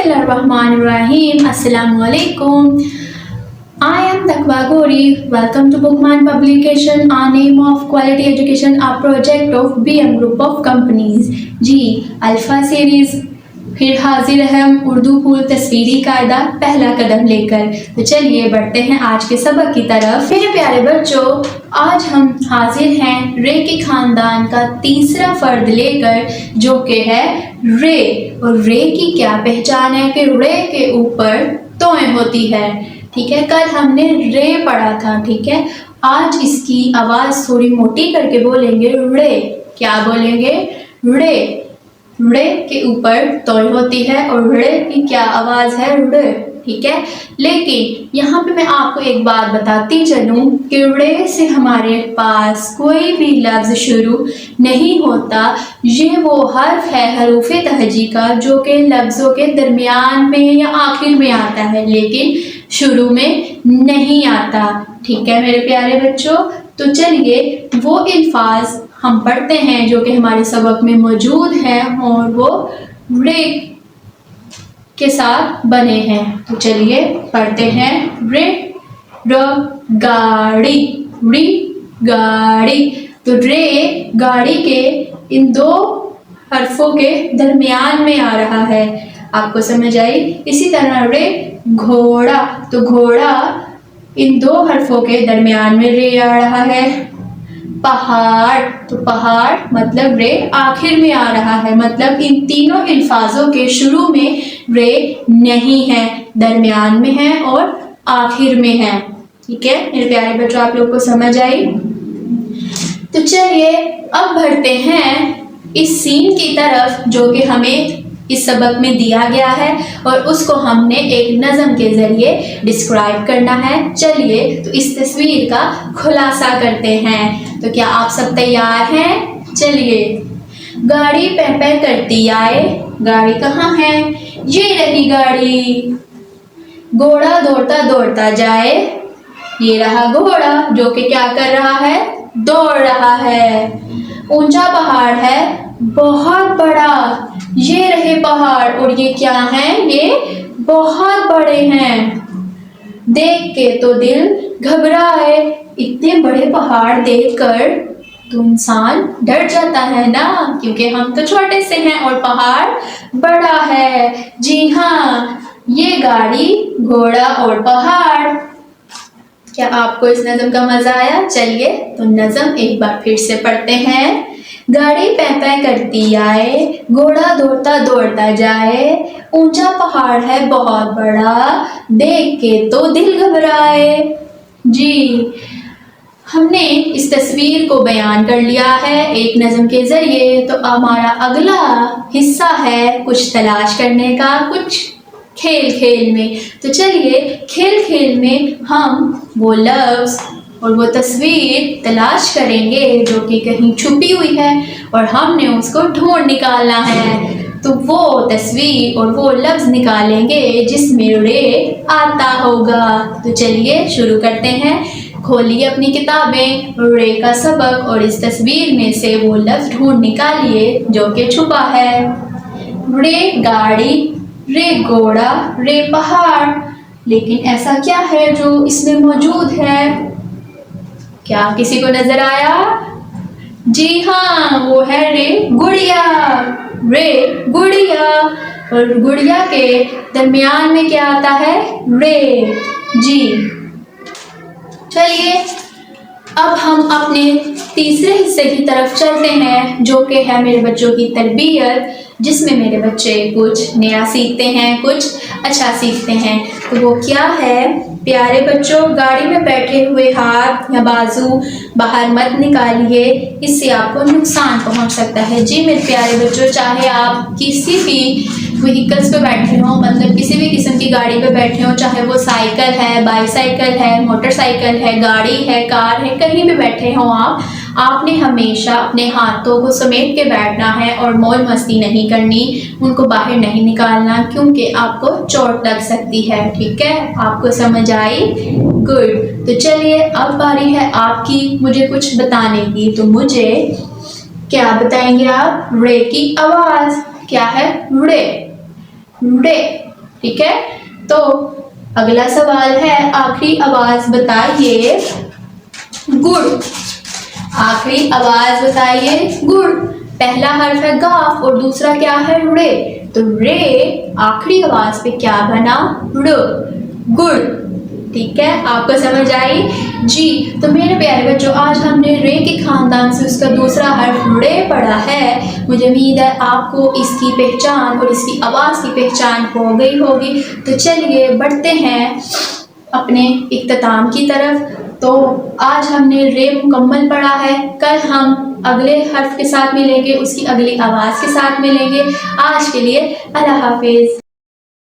Bismillahirrahmanirrahim. Assalamualaikum. I am Takwa Gori. Welcome to Bookman Publication. Our name of Quality Education, our project of BM Group of Companies. जी alpha series फिर हाजिर है हम Urdu pool तस्वीरी कायदा पहला कदम लेकर। तो चलिए बढ़ते हैं आज के सबक की तरफ। मेरे प्यारे बच्चों, आज हम हाजिर हैं रे के खानदान का तीसरा फर्द लेकर, जो कि है रे। और रे की क्या पहचान है कि रे के ऊपर तोएं होती है। ठीक है, कल हमने रे पढ़ा था। ठीक है, आज इसकी आवाज़ थोड़ी मोटी करके बोलेंगे रे। क्या बोलेंगे? रे। रे के ऊपर तोय होती है और रे की क्या आवाज़ है? रे। ठीक है, लेकिन यहाँ पे मैं आपको एक बात बताती चलूँ कि रे से हमारे पास कोई भी लफ्ज़ शुरू नहीं होता। ये वो हर्फ है हरूफ तहजी का, जो कि लफ्ज़ों के दरमियान में या आखिर में आता है, लेकिन शुरू में नहीं आता। ठीक है मेरे प्यारे बच्चों, तो चलिए वो अल्फाज हम पढ़ते हैं जो कि हमारे सबक में मौजूद हैं और वो रे के साथ बने हैं। तो चलिए पढ़ते हैं। रे र गाड़ी, री गाड़ी। तो रे गाड़ी के इन दो हर्फों के दरमियान में आ रहा है। आपको समझ आई? इसी तरह रे घोड़ा, तो घोड़ा इन दो हर्फों के दरमियान में रे आ रहा है। पहाड़, तो पहाड़ मतलब रे आखिर में आ रहा है। मतलब इन तीनों अल्फाजों के शुरू में रे नहीं है, दरमियान में है और आखिर में है। ठीक है मेरे प्यारे बच्चों, आप लोग को समझ आई? तो चलिए अब बढ़ते हैं इस सीन की तरफ जो कि हमें इस सबक में दिया गया है और उसको हमने एक नज़म के ज़रिए डिस्क्राइब करना है। चलिए तो इस तस्वीर का खुलासा करते हैं। तो क्या आप सब तैयार हैं? चलिए। गाड़ी पे पे करती आए, गाड़ी कहाँ है? ये रही गाड़ी। घोड़ा दौड़ता दौड़ता जाए, ये रहा घोड़ा जो कि क्या कर रहा है? दौड़ रहा है। ऊंचा पहाड़ है बहुत बड़ा, ये रहे पहाड़ और ये क्या है? ये बहुत बड़े हैं। देख के तो दिल घबराए, इतने बड़े पहाड़ देखकर तो इंसान डर जाता है ना, क्योंकि हम तो छोटे से हैं और पहाड़ बड़ा है। जी हाँ, ये गाड़ी, घोड़ा और पहाड़। क्या आपको इस नज़म का मजा आया? चलिए तो नज़म एक बार फिर से पढ़ते हैं। गाड़ी पै पै करती आए, घोड़ा दौड़ता दौड़ता जाए, ऊंचा पहाड़ है बहुत बड़ा, देख के तो दिल घबराए। जी, हमने इस तस्वीर को बयान कर लिया है एक नज़म के ज़रिए। तो हमारा अगला हिस्सा है कुछ तलाश करने का, कुछ खेल खेल में। तो चलिए खेल खेल में हम वो लफ्ज़ और वो तस्वीर तलाश करेंगे जो कि कहीं छुपी हुई है और हमने उसको ढूंढ निकालना है। तो वो तस्वीर और वो लफ्ज़ निकालेंगे जिसमें रे आता होगा। तो चलिए शुरू करते हैं। खोलिए अपनी किताबें, रे का सबक, और इस तस्वीर में से वो लफ्ज़ ढूंढ निकालिए जो कि छुपा है। रे गाड़ी, रे घोड़ा, रे पहाड़। लेकिन ऐसा क्या है जो इसमें मौजूद है? क्या किसी को नजर आया? जी हाँ, वो है रे गुड़िया। रे गुड़िया, और गुड़िया के दरमियान में क्या आता है? रे। जी, चलिए अब हम अपने तीसरे हिस्से की तरफ चलते हैं जो कि है मेरे बच्चों की तरबियत, जिसमें मेरे बच्चे कुछ नया सीखते हैं, कुछ अच्छा सीखते हैं। तो वो क्या है? प्यारे बच्चों, गाड़ी में बैठे हुए हाथ या बाजू बाहर मत निकालिए, इससे आपको नुकसान पहुंच सकता है। जी मेरे प्यारे बच्चों, चाहे आप किसी भी व्हीकल्स पे बैठे हो, मतलब किसी भी किस्म की गाड़ी पे बैठे हो, चाहे वो साइकिल है, बाईसाइकिल है, मोटरसाइकिल है, गाड़ी है, कार है, कहीं भी बैठे हो आपने हमेशा अपने हाथों को समेट के बैठना है और मौज मस्ती नहीं करनी, उनको बाहर नहीं निकालना, क्योंकि आपको चोट लग सकती है। ठीक है, आपको समझ आई? गुड। तो चलिए अब बारी है आपकी मुझे कुछ बताने की। तो मुझे क्या बताएंगे आप? रे की आवाज़ क्या है? रे। रे ठीक है, तो अगला सवाल है, आखिरी आवाज बताइए गुड़। आखिरी आवाज बताइए गुड़। पहला हर्फ है गाफ और दूसरा क्या है रे, तो रे आखिरी आवाज पे क्या बना, ड़, गुड़। ठीक है, आपको समझ आई जी। तो मेरे प्यारे बच्चों, आज हमने रे के खानदान से उसका दूसरा हर्फ रे पढ़ा है। मुझे उम्मीद है आपको इसकी पहचान और इसकी आवाज़ की पहचान हो गई होगी। तो चलिए बढ़ते हैं अपने इख्तिताम की तरफ। तो आज हमने रे मुकम्मल पढ़ा है, कल हम अगले हर्फ के साथ मिलेंगे, उसकी अगली आवाज़ के साथ मिलेंगे। आज के लिए अल्लाह हाफिज़।